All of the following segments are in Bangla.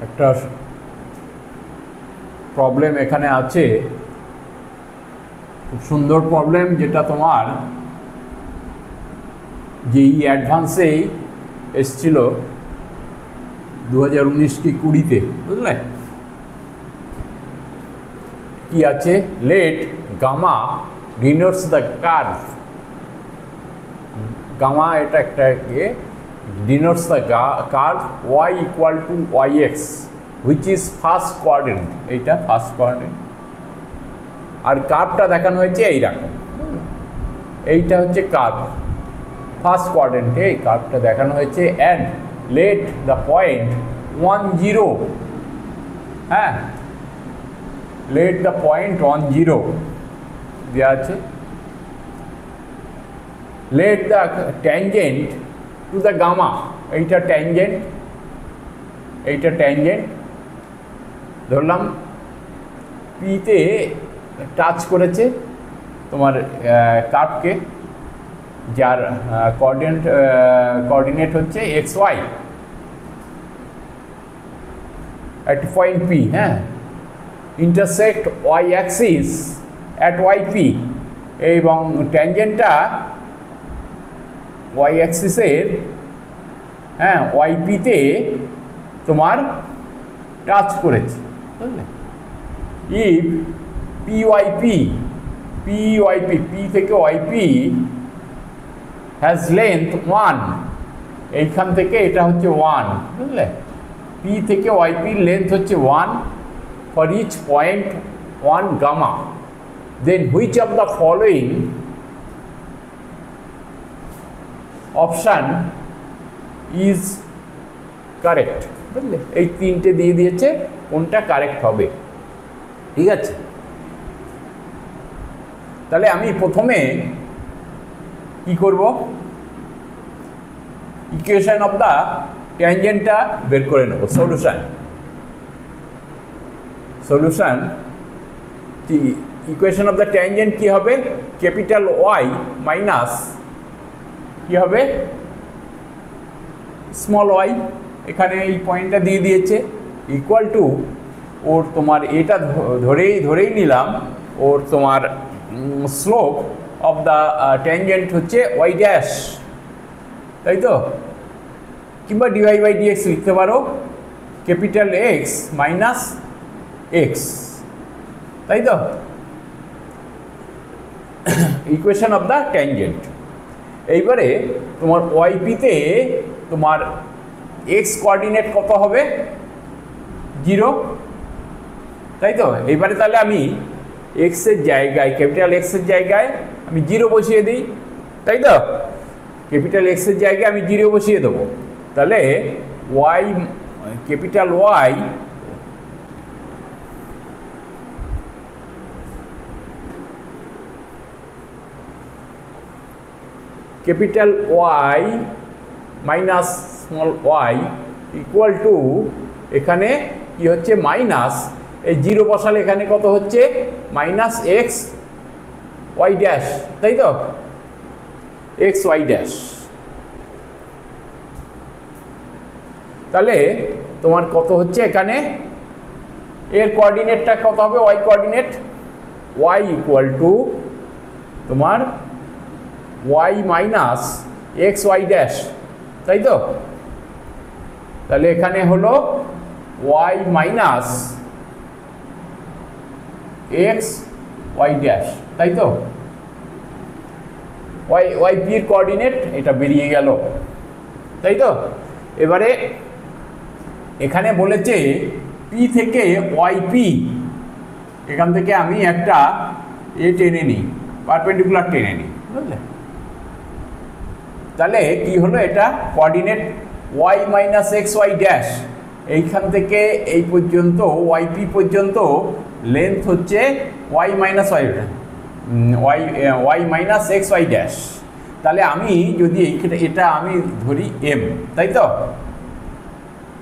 একটা প্রবলেম এখানে আছে, খুব সুন্দর প্রবলেম, যেটা তোমার যেই অ্যাডভান্সেই এসছিল 2019 কি 20-তে, বুঝলে? কি আছে, let gamma denotes the curve, gamma এটা একটা ইয়ে, denotes the curve y equal to yx which is first quadrant, এইটা ফার্স্ট কোয়াড্রেন্ট। আর কার্ভটা দেখানো হয়েছে এইরকম, এইটা হচ্ছে কার্ভ ফার্স্ট কোয়াড্রেন্টে, এই কার্ভটা দেখানো হয়েছে। অ্যান্ড লেট দ্য পয়েন্ট 1 0, হ্যাঁ, লেট দ্য পয়েন্ট 1 0 দেওয়া আছে। Let the tangent to the gamma, এইটা ট্যানজেন্ট, এইটা ট্যানজেন্ট ধরলাম, পিতে টাচ করেছে তোমার কার্ভকে, যার কোঅর্ডিনেট হচ্ছে XY at point P, হ্যাঁ, intersect y axis at yp, এবং ট্যানজেন্টটা y অ্যাক্সিসের, হ্যাঁ, yp তে তোমার টাচ করেছে, বুঝলে? ইফ PYP, P থেকে yp হ্যাজ লেন্থ 1, এইখান থেকে এটা হচ্ছে 1, বুঝলে? P থেকে yp লেন্থ হচ্ছে 1 for each point 1 gamma, then which of the following option is correct, বুঝলে? এই তিনটে দিয়ে দিয়েছে, কোনটা কারেক্ট হবে, ঠিক আছে? তাহলে আমি প্রথমে কি করব, ইকুয়েশন অফ দ্য ট্যানজেন্টটা বের করে নেব। সলিউশন কি, ইকুয়েশন অফ দ্য ট্যানজেন্ট কি হবে, ক্যাপিটাল Y মাইনাস কি হবে স্মল y, এখানে এই পয়েন্টটা দিয়ে দিয়েছে, ইকুয়াল টু ওর তোমার এটা ধরেই নিলাম, ওর তোমার স্লোপ অফ দ্য ট্যানজেন্ট হচ্ছে y ড্যাশ, তাই তো? কিংবা dy/dx লিখতে পারো, ক্যাপিটাল X মাইনাস x, তাই তো? Equation of the tangent. এইবারে তোমার yp-তে তোমার x কোঅর্ডিনেট কত হবে, 0, তাই তো? এইবারে তাহলে আমি x এর জায়গায়, ক্যাপিটাল X এর জায়গায় আমি 0 বসিয়ে দিই, তাই তো? ক্যাপিটাল X এর জায়গায় আমি 0 বসিয়ে দেবো, তাহলে y, capital Y capital Y minus small y equal two, এখানে কি হচ্ছে মাইনাস, এই 0 বসালে এখানে কত হচ্ছে মাইনাস x y ড্যাশ, তাই তো? x y ড্যাশ, তাহলে তোমার কত হচ্ছে এখানে, এর কোঅর্ডিনেটটা কত হবে, y coordinate, y equal two তোমার y minus x y dash, তাই তো? তাহলে এখানে হলো y minus x y dash, তাই তো? yp এর কোঅর্ডিনেট এটা বেরিয়ে গেল, তাই তো? এবারে এখানে বলেছে p থেকে yp, এখান থেকে আমি একটা টেনে নিই, পারপেন্ডিকুলার টেনে নিই, বুঝলে? তাহলে কি হলো, এটা coordinate y minus x y dash, এইখান থেকে এই পর্যন্ত yp পর্যন্ত লেন্থ হচ্ছে y minus y minus x y dash. তাহলে আমি যদি এটা আমি ধরি m, তাই তো?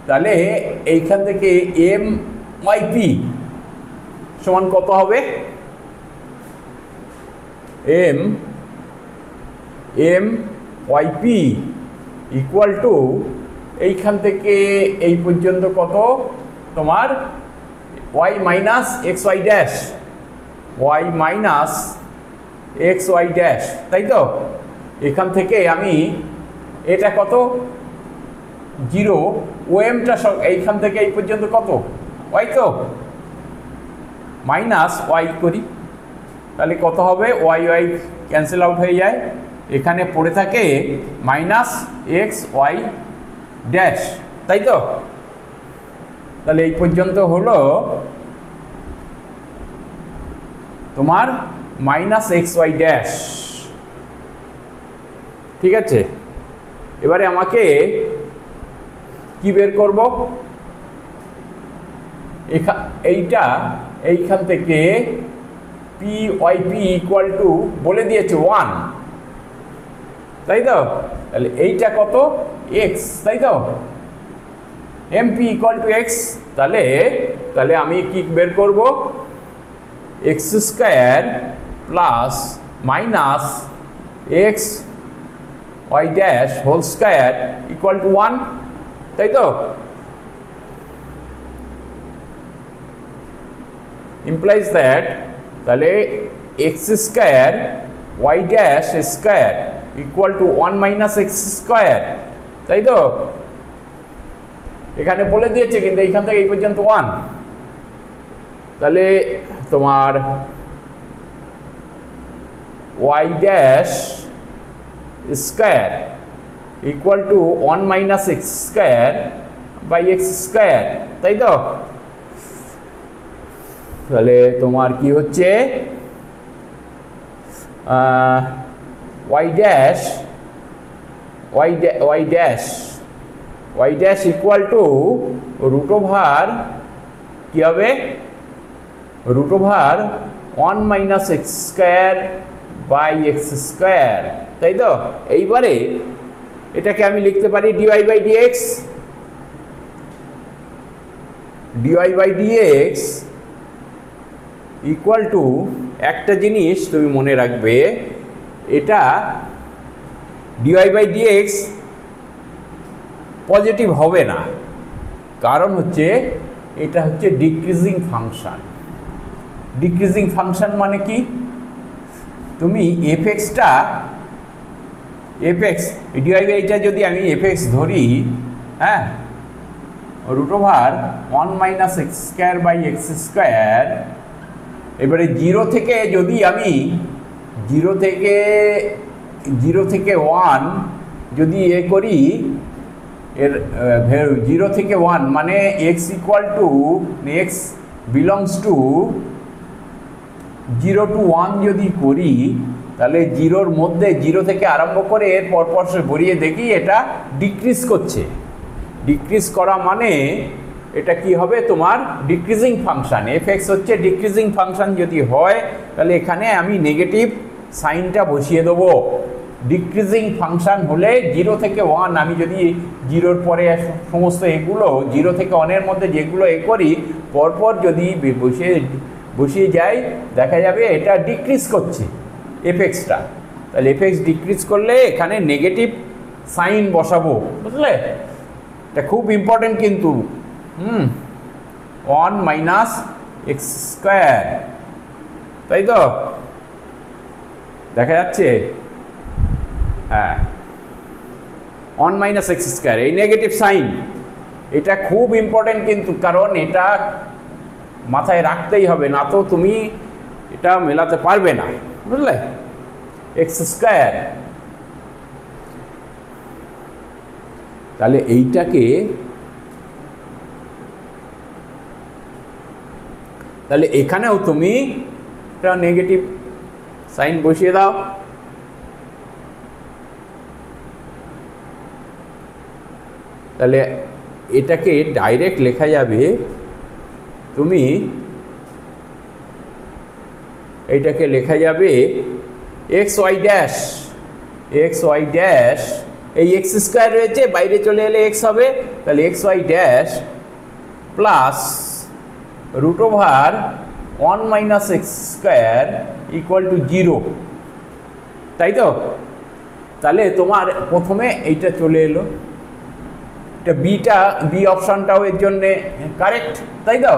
তাহলে এইখান থেকে m yp সমান কত হবে, m yp ইকুয়াল টু এইখান থেকে এই পর্যন্ত কত তোমার Y minus X Y dash, Y minus X Y dash, তাই তো? এখান থেকে আমি এটা কত 0, ওএমটা এইখান থেকে এই পর্যন্ত কত ওয়াই, তো মাইনাস ওয়াই করি, তাহলে কত হবে ওয়াই ওয়াই ক্যান্সেল আউট হয়ে যায়, এখানে পড়ে থাকে মাইনাস এক্স ওয়াই ড্যাশ, তাই তো? তাহলে এই পর্যন্ত হলো তোমার মাইনাস এক্স ওয়াই ড্যাশ, ঠিক আছে? এবারে আমাকে কি বের করব? এইটা এইখান থেকে P Y P equal to বলে দিয়েছে 1, তাই তো? তাহলে এইটা কত এক্স, তাই তো? এমপি ইকুয়াল টু এক্স, তাহলে আমি কি বের করব? X square plus minus X Y dash whole square equal to 1, তাই তো? implies that তাহলে X square Y dash square equal to 1 minus X square, তাই তো? এখানে বলে দিয়েছে কিন্তু এইখান থেকে এই পর্যন্ত 1, তাহলে তোমার Y dash square equal to 1 minus X square by X square, তাই তো? তাহলে তোমার কি হচ্ছে Y dash equal to root over কি হবে? Root over 1 minus X square by X square, তাই তো? এইবারে এটাকে আমি লিখতে পারি dy by dx equal to, একটা জিনিস তুমি মনে রাখবে, এটা ডিওয়াই বাই ডিএক্স পজিটিভ হবে না, কারণ হচ্ছে এটা হচ্ছে ডিক্রিজিং ফাংশন। ডিক্রিজিং ফাংশন মানে কি? তুমি এফএক্সটা ডিওয়াই বাইটা যদি আমি এফএক্স ধরি, হ্যাঁ, root over 1 minus X square by X square, এবারে 0 থেকে যদি আমি 0 থেকে 1 যদি করি, এর 0 থেকে 1 মানে x equal two x belongs to 0 to 1 যদি করি, তাহলে 0-র মধ্যে 0 থেকে আরম্ভ করে এর পরপর ভরিয়ে দেখি এটা ডিক্রিজ করছে। ডিক্রিজ করা মানে এটা কি হবে? তোমার ডিক্রিজিং ফাংশন। এফএক্স হচ্ছে ডিক্রিজিং ফাংশন যদি হয়, তাহলে এখানে আমি নেগেটিভ সাইনটা বসিয়ে দেবো। ডিক্রিজিং ফাংশন হলে 0 থেকে 1, আমি যদি 0-র পরে সমস্ত এগুলো 0 থেকে 1-এর মধ্যে যেগুলো করি পরপর যদি বসিয়ে যাই, দেখা যাবে এটা ডিক্রিজ করছে এফএক্সটা। তাহলে এফএক্স ডিক্রিজ করলে এখানে নেগেটিভ সাইন বসাবো, বুঝলে? এটা খুব ইম্পর্টেন্ট কিন্তু। 1 মাইনাস এক্স স্কোয়ার, তাই তো? দেখা যাচ্ছে? হ্যাঁ, 1 মাইনাস এক্স স্কোয়ার, এই নেগেটিভ সাইন, এটা খুব ইম্পর্টেন্ট কিন্তু, কারণ এটা মাথায় রাখতেই হবে, না তো তুমি এটা মেলাতে পারবে না, বুঝলে? এক্স স্কোয়ার, তাহলে এইটাকে, তাহলে এখানেও তুমি একটা নেগেটিভ সাইন বসিয়ে দাও। তাহলে এটাকে ডাইরেক্ট লেখা যাবে, তুমি এইটাকে লেখা যাবে এক্স ওয়াই ড্যাশ, এই এক্স স্কোয়ার রয়েছে, বাইরে চলে এলে এক্স হবে, তাহলে X Y dash plus root over 1 minus X square equal to 0, তাই তো? তাহলে তোমার প্রথমে এইটা চলে এলো, বি অপশনটাও এর জন্যে কারেক্ট, তাই তো?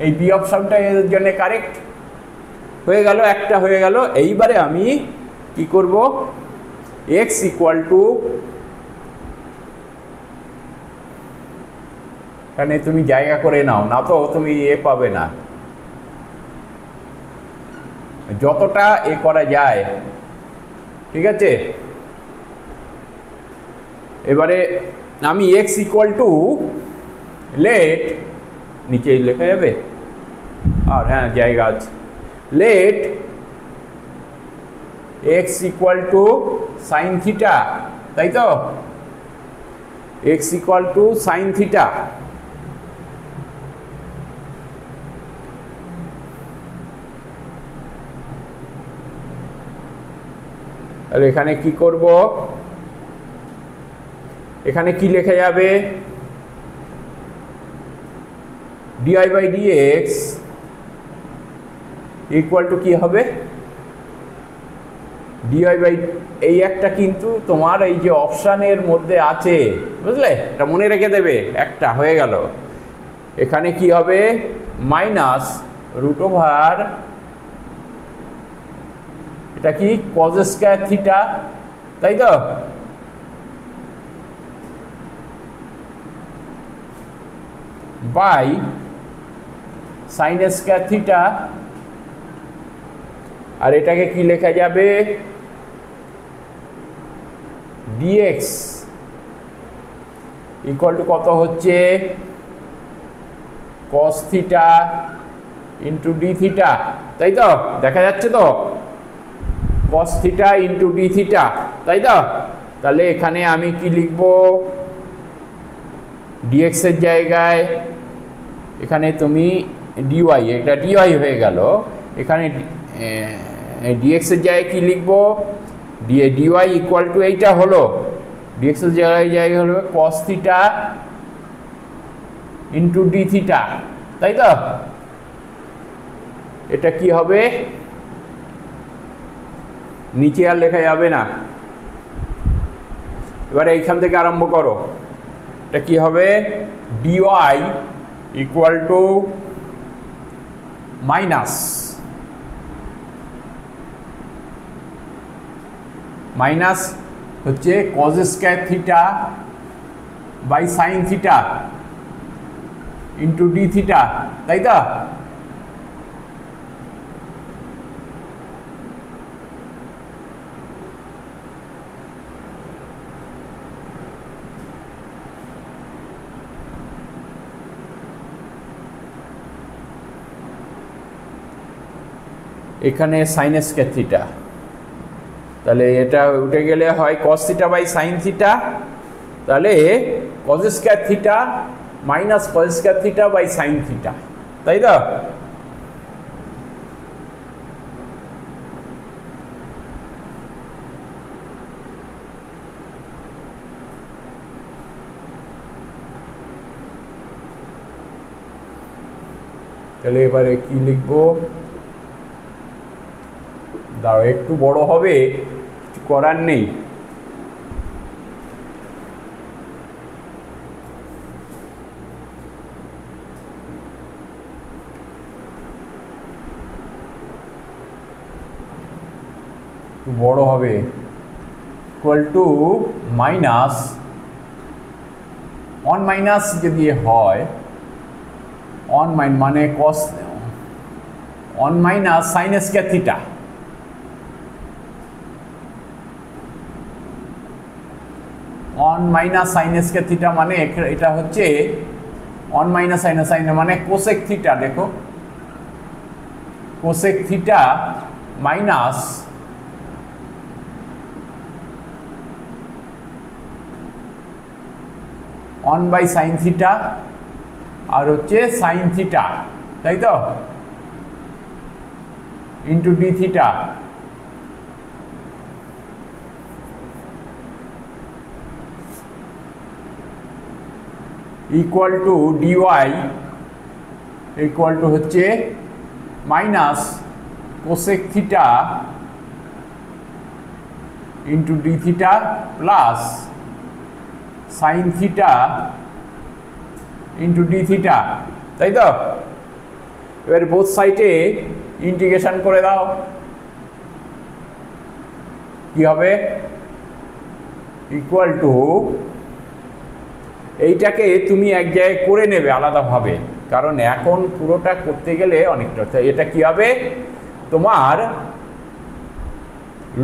এই বি অপশনটা এর জন্যে কারেক্ট হয়ে গেল, একটা হয়ে গেল। এইবারে আমি কি করব, এক্স ইকুয়াল টু, এখানে তুমি জায়গা করে নাও, না তো তুমি পাবে না, যতটা করা যায়, ঠিক আছে? এবারে আমি এক্স ইকুয়াল টু লেট, নিচে লেখা যাবে, আর হ্যাঁ জায়গা আছে, let X equal to sine theta, তাই তো? X equal to sine theta. তাহলে এখানে কি করব, এখানে কি লেখা যাবে, dy by dx equal to কি হবে, ডিআই বাই, এই একটা কিন্তু তোমার এই যে অপশানের মধ্যে আছে, বুঝলে? এটা মনে রেখে দেবে, একটা হয়ে গেল। এখানে কি হবে, মাইনাস রুট ওভার, এটা কি কজ স্কয়ার থিটা, তাই তো? বাই সাইন স্কয়ার থিটা, আর এটাকে কি লেখা যাবে, ডিএক্স ইকুয়াল টু কত হচ্ছে, কস থিটা ইন্টু ডি থিটা, তাই তো? দেখা যাচ্ছে তো, কস থিটা ইন্টু ডি থিটা, তাই তো? তাহলে এখানে আমি কি লিখব, ডিএক্স এর জায়গায় এখানে তুমি ডিওয়াই, এটা ডিওয়াই হয়ে গেল, এখানে ডিএক্স এর জায়গায় কি লিখব, ডিওয়াই ইকুয়াল টু, এইটা হলো ডিএক্স এর জায়গায় হলো কস থিটা ইন্টু ডি থিটা, তাই তো? এটা কি হবে, নিচে আর লেখা যাবে না। এবারে এইখান থেকে আরম্ভ করো, এটা কি হবে, dy equal to minus, minus হচ্ছে cos square theta by sin theta into d theta, তাই তো? এখানে সাইন স্কয়ার থিটা, তাহলে এটা উঠে গেলে হয় cos theta by sin theta, তাহলে cos square theta minus cos square theta by sin theta, তাই তো? তাহলে এবারে কি লিখবো, দাঁড়াও একটু বড় হবে, কিছু করার নেই। বড় হবে, equal to minus, one minus যদি হয়, অন মানে cos, one minus sin square theta, one minus sin square theta মানে এটা হচ্ছে অন মাইনাস সাইন, সাইন মানে কোসেক থিটা, দেখো cosec theta minus one by sin theta, আর হচ্ছে সাইন থিটা, তাই তো? Into d theta, equal to dy equal to হচ্ছে minus cosec theta into d theta plus sin theta into d theta, তাই তো? এবার বোথ সাইডে ইন্টিগ্রেশন করে দাও, কি হবে? ইকুয়াল টু, এইটাকে তুমি এক জায়গায় করে নেবে আলাদাভাবে, কারণ এখন পুরোটা করতে গেলে অনেকটা। এটা কি হবে? তোমার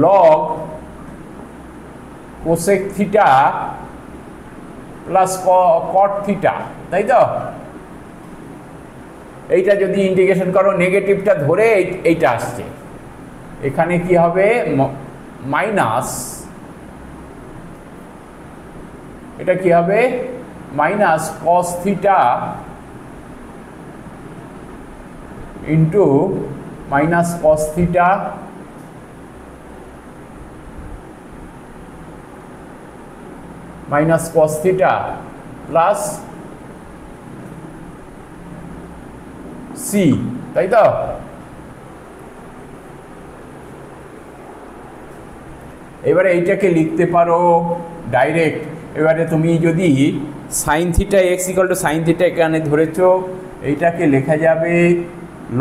log cosec theta plus cot theta, তাই তো? এইটা যদি ইন্টিগ্রেশন করো, নেগেটিভটা ধরে এইটা আসছে, এখানে কি হবে? মাইনাস, এটা কি হবে? Minus cos theta into minus cos theta minus cos theta plus C, তাই তো? এবারে এইটাকে লিখতে পারো ডাইরেক্ট। এবারে তুমি যদি sine theta x equal to sine theta এখানে ধরেছো, এইটাকে লেখা যাবে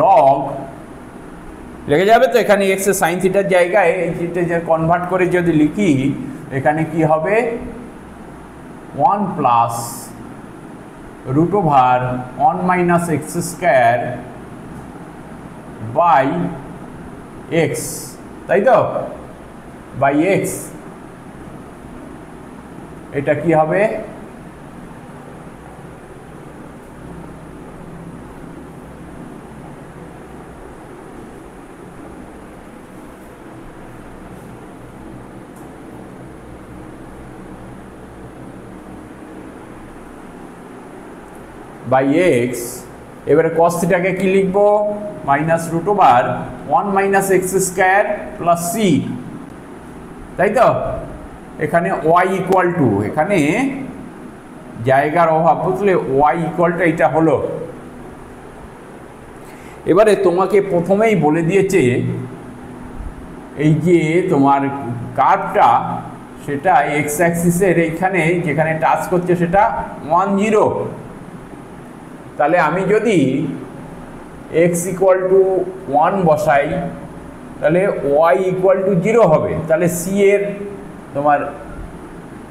লগ, লেখা যাবে তো এখানে এক্স এর সাইন থিটার জায়গায় এই থিটা যে কনভার্ট করে যদি লিখি, এখানে কি হবে? 1 plus root over 1 minus X square by X, তাই তো? বাই এক্স, এটা কি হবে? By X. এবারে কস থিটাকে কি লিখবো? Minus root over 1 minus X square plus C, তাই তো? এখানে ওয়াই ইকুয়াল টু, এখানে জায়গার অভাব, বুঝলে? ওয়াই ইকুয়াল টু এইটা হলো। এবারে তোমাকে প্রথমেই বলে দিয়েছে এই যে তোমার কার্ভটা, সেটা এক্স অ্যাক্সিসের এইখানে যেখানে টাচ করছে সেটা 1 0। তাহলে আমি যদি এক্স ইকুয়াল টু 1 বসাই, তাহলে ওয়াই ইকুয়াল টু 0 হবে। তাহলে সি এর তোমার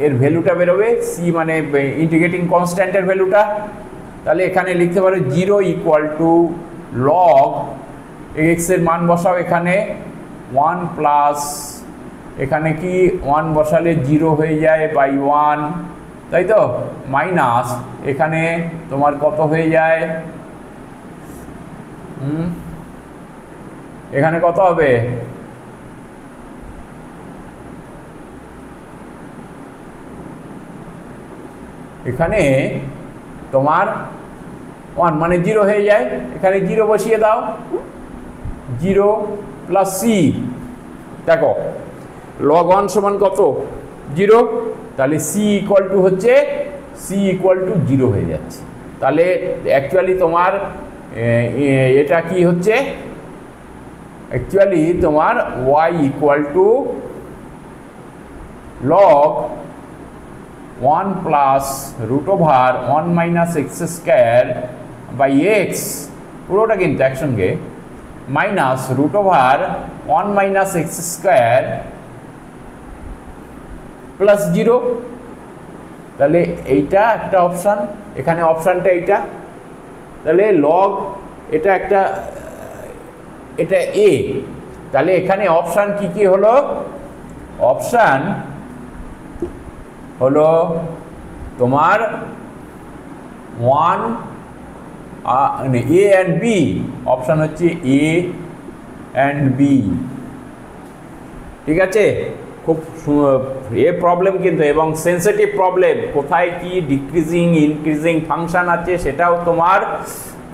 এর ভ্যালুটা বেরোবে, সি মানে ইন্টিগ্রেটিং কনস্ট্যান্টের ভ্যালুটা। তাহলে এখানে লিখতে পারো 0 ইকুয়াল টু লগ এক্স এর মান বসাও এখানে 1 প্লাস, এখানে কি 1 বসালে 0 হয়ে যায় বাই 1, তাই তো? মাইনাস এখানে তোমার কত হয়ে যায়? এখানে কত হবে? এখানে তোমার 1 মানে 0 হয়ে যায়, এখানে 0 বসিয়ে দাও, 0 প্লাস সি। দেখো লগ 1 সমান কত? 0। তাহলে সি ইকুয়াল টু হচ্ছে, সি ইকুয়াল টু 0 হয়ে যাচ্ছে। তাহলে অ্যাকচুয়ালি তোমার এটা কি হচ্ছে? অ্যাকচুয়ালি তোমার Y equal to log 1 plus root over 1 minus X square by X, পুরোটা কিন্তু একসঙ্গে, minus root over 1 minus X square plus 0। তাহলে এইটা একটা অপশান, এখানে অপশানটা এইটা। তাহলে লগ এটা একটা, এটা এ। তাহলে এখানে অপশান কি কি হলো? অপশান হলো তোমার 1 এ অ্যান্ড বি, অপশান হচ্ছে এ অ্যান্ড বি, ঠিক আছে? খুব প্রবলেম কিন্তু, এবং সেন্সিটিভ প্রবলেম, কোথায় কি ডিক্রিজিং ইনক্রিজিং ফাংশন আছে সেটাও তোমার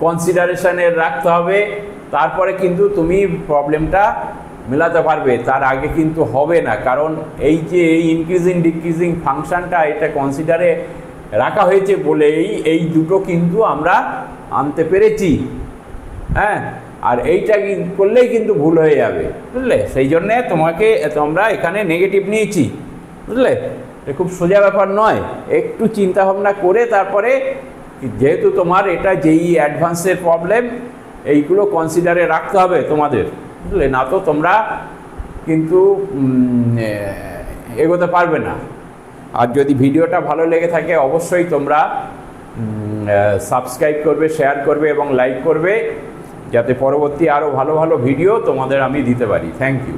কনসিডারেশনের রাখতে হবে, তারপরে কিন্তু তুমি প্রবলেমটা মেলাতে পারবে। তার আগে কিন্তু হবে না, কারণ এই যে ইনক্রিজিং ডিক্রিজিং ফাংশনটা এটা কনসিডারে রাখা হয়েছে বলেই এই দুটো কিন্তু আমরা আনতে পেরেছি, হ্যাঁ। আর এইটা করলেই কিন্তু ভুল হয়ে যাবে, বুঝলে? সেই জন্যে তোমরা এখানে নেগেটিভ নিয়েছি, বুঝলে? এটা খুব সোজা ব্যাপার নয়, একটু চিন্তা ভাবনা করে তারপরে, যেহেতু তোমার এটা যেই অ্যাডভান্সের প্রবলেম, এইগুলো কনসিডারে রাখতে হবে তোমাদের, বুঝলে, না তো তোমরা কিন্তু এগোতে পারবে না। আর যদি ভিডিওটা ভালো লেগে থাকে অবশ্যই তোমরা সাবস্ক্রাইব করবে, শেয়ার করবে এবং লাইক করবে, যাতে পরবর্তী আরও ভালো ভালো ভিডিও তোমাদের আমি দিতে পারি। Thank you.